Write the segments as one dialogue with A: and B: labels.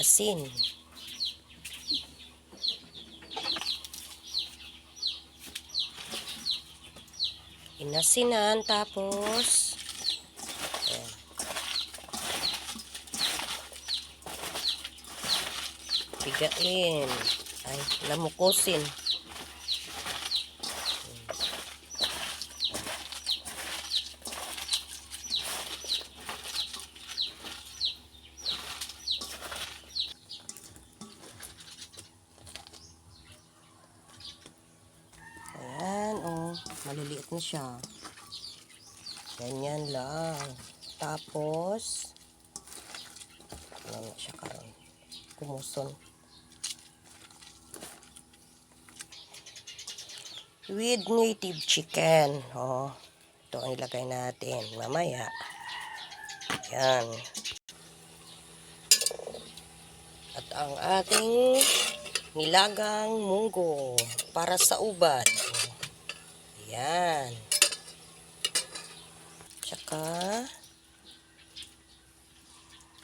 A: asin. Inasinan, tapos ayan, pigain, ay lamukusin. Ayan, oh, maliliit na siya. Ganyan lang. Tapos, ano na siya karon? Kumuson. With native chicken. Oh, ito ang ilagay natin mamaya. Ayan. At ang ating nilagang munggo para sa ubad. Ayan. Tsaka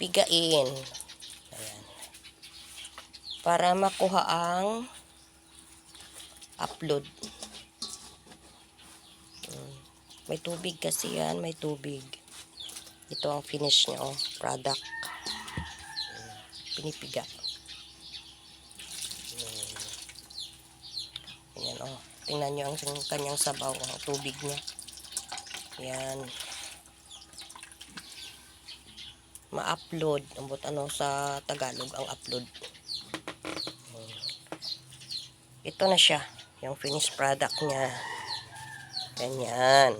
A: pigain. Ayan. Para makuha ang upload. May tubig kasi yan, may tubig. Ito ang finish niya, oh, product. Pinipiga. Ayan, oh. Tingnan nyo ang kanyang sabaw, ang tubig niya. Ayan. Ma-upload. Ambot ano sa Tagalog ang upload. Ito na siya, yung finished product niya. Ganyan.